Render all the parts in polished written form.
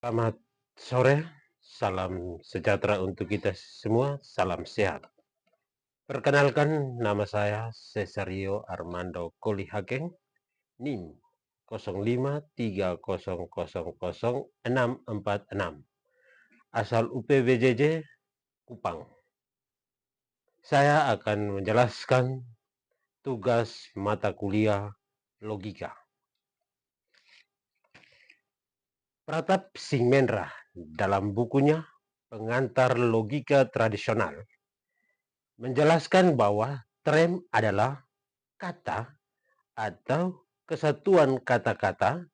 Selamat sore, salam sejahtera untuk kita semua, salam sehat. Perkenalkan, nama saya Cesario Armando Kolihageng, NIM 0530000646, asal UPBJJ Kupang. Saya akan menjelaskan tugas mata kuliah logika. Pratap Singmenrah dalam bukunya Pengantar Logika Tradisional menjelaskan bahwa trem adalah kata atau kesatuan kata-kata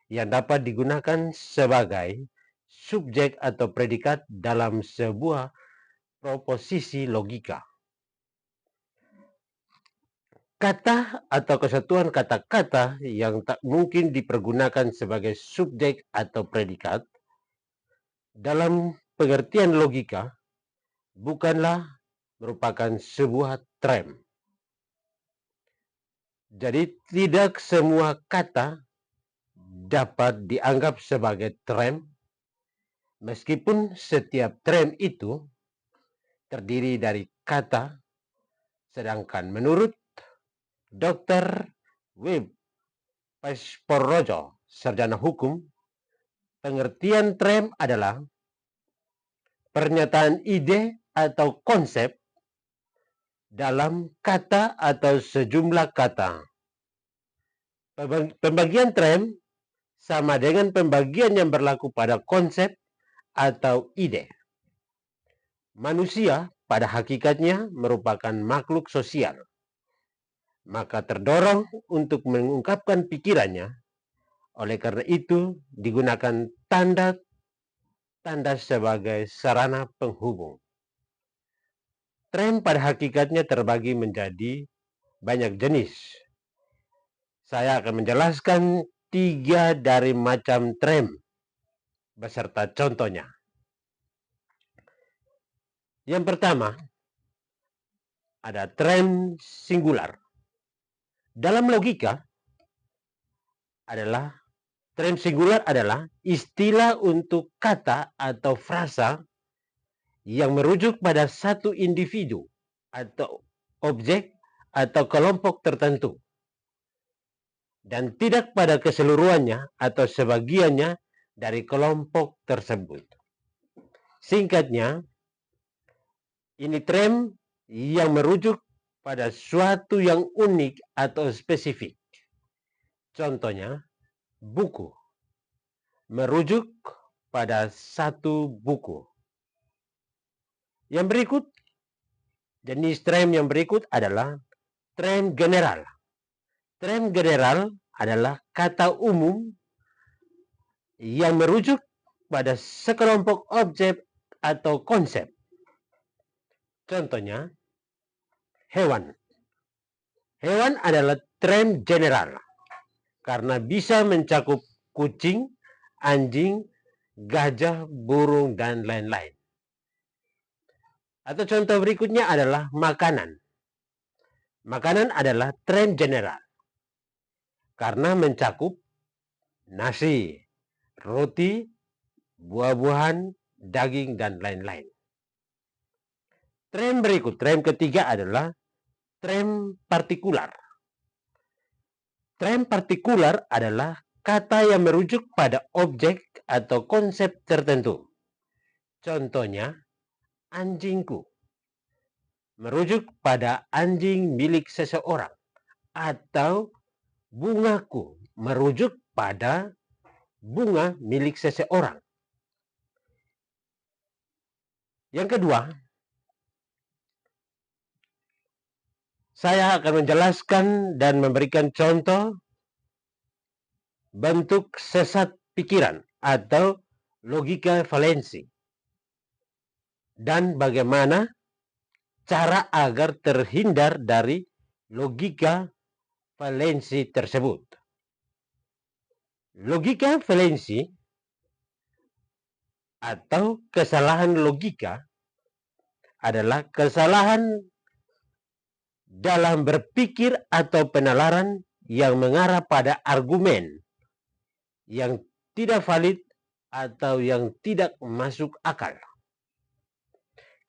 yang dapat digunakan sebagai subjek atau predikat dalam sebuah proposisi logika. Kata atau kesatuan kata-kata yang tak mungkin dipergunakan sebagai subjek atau predikat dalam pengertian logika bukanlah merupakan sebuah trem. Jadi tidak semua kata dapat dianggap sebagai trem, meskipun setiap trem itu terdiri dari kata, sedangkan menurut Dr. Wib Pasporrojo, sarjana hukum, pengertian trem adalah pernyataan ide atau konsep dalam kata atau sejumlah kata. Pembagian trem sama dengan pembagian yang berlaku pada konsep atau ide. Manusia pada hakikatnya merupakan makhluk sosial, maka terdorong untuk mengungkapkan pikirannya. Oleh karena itu, digunakan tanda-tanda sebagai sarana penghubung. Trem pada hakikatnya terbagi menjadi banyak jenis. Saya akan menjelaskan 3 dari macam trem beserta contohnya. Yang pertama, ada trem singular. Dalam logika, trem singular adalah istilah untuk kata atau frasa yang merujuk pada satu individu atau objek atau kelompok tertentu, dan tidak pada keseluruhannya atau sebagiannya dari kelompok tersebut. Singkatnya, ini trem yang merujuk pada suatu yang unik atau spesifik. Contohnya, buku merujuk pada satu buku. Yang berikut, jenis trem yang berikut adalah trem general. Trem general adalah kata umum yang merujuk pada sekelompok objek atau konsep. Contohnya, hewan. Hewan adalah trem general karena bisa mencakup kucing, anjing, gajah, burung, dan lain-lain. Atau contoh berikutnya adalah makanan. Makanan adalah trem general karena mencakup nasi, roti, buah-buahan, daging, dan lain-lain. Trem berikut, trem ketiga adalah trem partikular. Trem partikular adalah kata yang merujuk pada objek atau konsep tertentu. Contohnya, anjingku merujuk pada anjing milik seseorang, atau bungaku merujuk pada bunga milik seseorang. Yang kedua, saya akan menjelaskan dan memberikan contoh bentuk sesat pikiran atau logika valensi, dan bagaimana cara agar terhindar dari logika valensi tersebut. Logika valensi atau kesalahan logika adalah kesalahan dalam berpikir atau penalaran yang mengarah pada argumen yang tidak valid atau yang tidak masuk akal.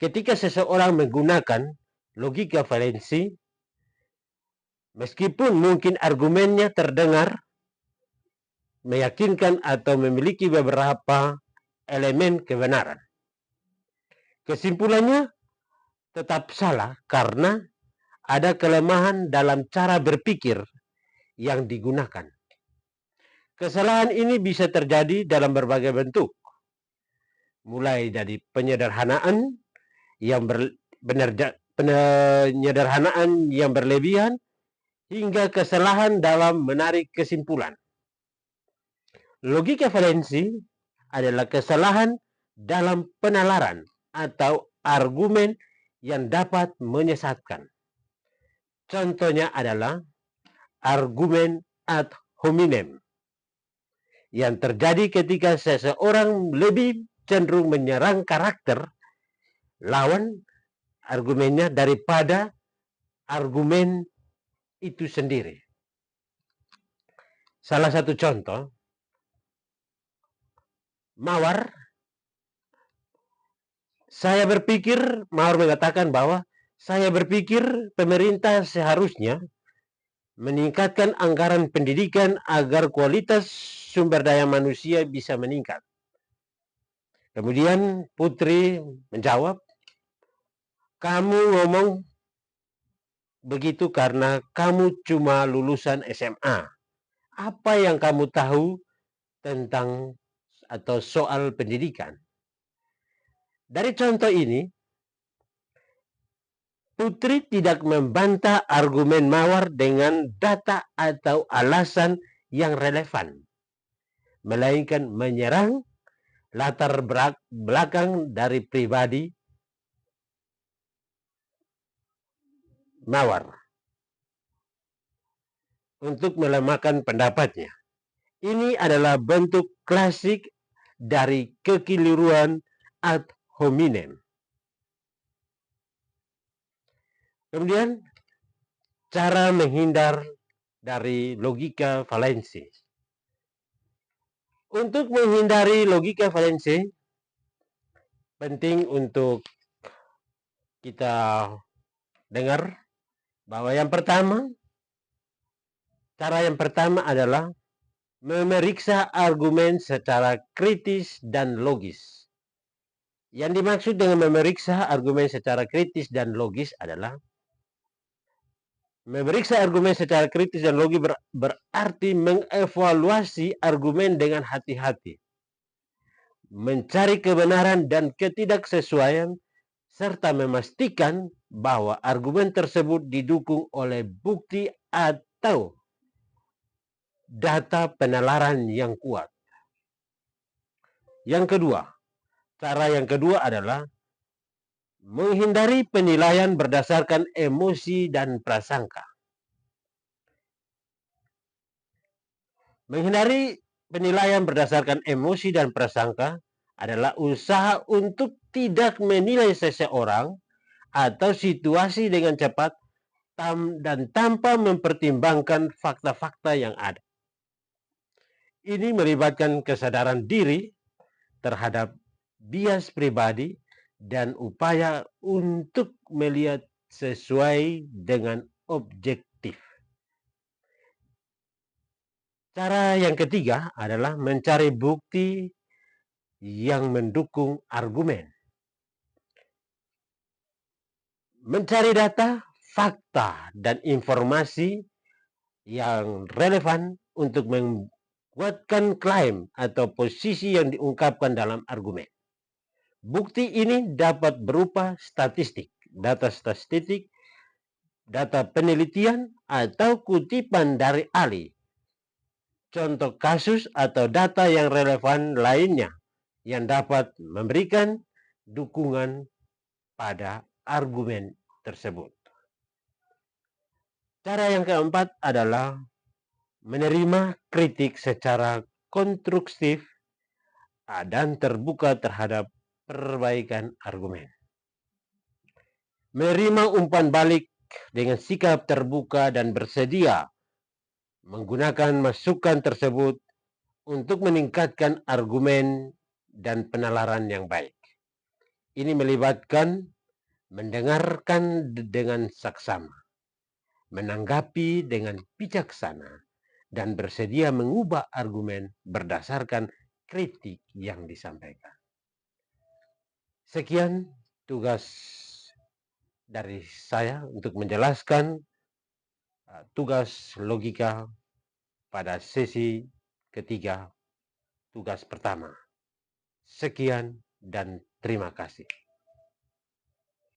Ketika seseorang menggunakan logika valensi, meskipun mungkin argumennya terdengar meyakinkan atau memiliki beberapa elemen kebenaran, kesimpulannya tetap salah karena ada kelemahan dalam cara berpikir yang digunakan. Kesalahan ini bisa terjadi dalam berbagai bentuk, mulai dari penyederhanaan yang berlebihan hingga kesalahan dalam menarik kesimpulan. Logika valensi adalah kesalahan dalam penalaran atau argumen yang dapat menyesatkan. Contohnya adalah argumen ad hominem yang terjadi ketika seseorang lebih cenderung menyerang karakter lawan argumennya daripada argumen itu sendiri. Salah satu contoh, Mawar mengatakan bahwa saya berpikir pemerintah seharusnya meningkatkan anggaran pendidikan agar kualitas sumber daya manusia bisa meningkat. Kemudian Putri menjawab, kamu ngomong begitu karena kamu cuma lulusan SMA. Apa yang kamu tahu tentang atau soal pendidikan? Dari contoh ini, Putri tidak membantah argumen Mawar dengan data atau alasan yang relevan, melainkan menyerang latar belakang dari pribadi Mawar untuk melemahkan pendapatnya. Ini adalah bentuk klasik dari kekeliruan ad hominem. Kemudian, cara menghindar dari logika valensi. Untuk menghindari logika valensi, penting untuk kita dengar bahwa cara yang pertama adalah memeriksa argumen secara kritis dan logis. Yang dimaksud dengan memeriksa argumen secara kritis dan logis adalah memeriksa argumen secara kritis dan logis berarti mengevaluasi argumen dengan hati-hati, mencari kebenaran dan ketidaksesuaian, serta memastikan bahwa argumen tersebut didukung oleh bukti atau data penalaran yang kuat. Cara yang kedua adalah menghindari penilaian berdasarkan emosi dan prasangka. Menghindari penilaian berdasarkan emosi dan prasangka adalah usaha untuk tidak menilai seseorang atau situasi dengan cepat dan tanpa mempertimbangkan fakta-fakta yang ada. Ini melibatkan kesadaran diri terhadap bias pribadi dan upaya untuk melihat sesuai dengan objektif. Cara yang ketiga adalah mencari bukti yang mendukung argumen. Mencari data, fakta, dan informasi yang relevan untuk menguatkan klaim atau posisi yang diungkapkan dalam argumen. Bukti ini dapat berupa statistik, data penelitian, atau kutipan dari ahli, contoh kasus atau data yang relevan lainnya yang dapat memberikan dukungan pada argumen tersebut. Cara yang keempat adalah menerima kritik secara konstruktif dan terbuka terhadap perbaikan argumen. Menerima umpan balik dengan sikap terbuka dan bersedia menggunakan masukan tersebut untuk meningkatkan argumen dan penalaran yang baik. Ini melibatkan mendengarkan dengan saksama, menanggapi dengan bijaksana, dan bersedia mengubah argumen berdasarkan kritik yang disampaikan. Sekian tugas dari saya untuk menjelaskan tugas logika pada sesi ketiga tugas pertama. Sekian dan terima kasih.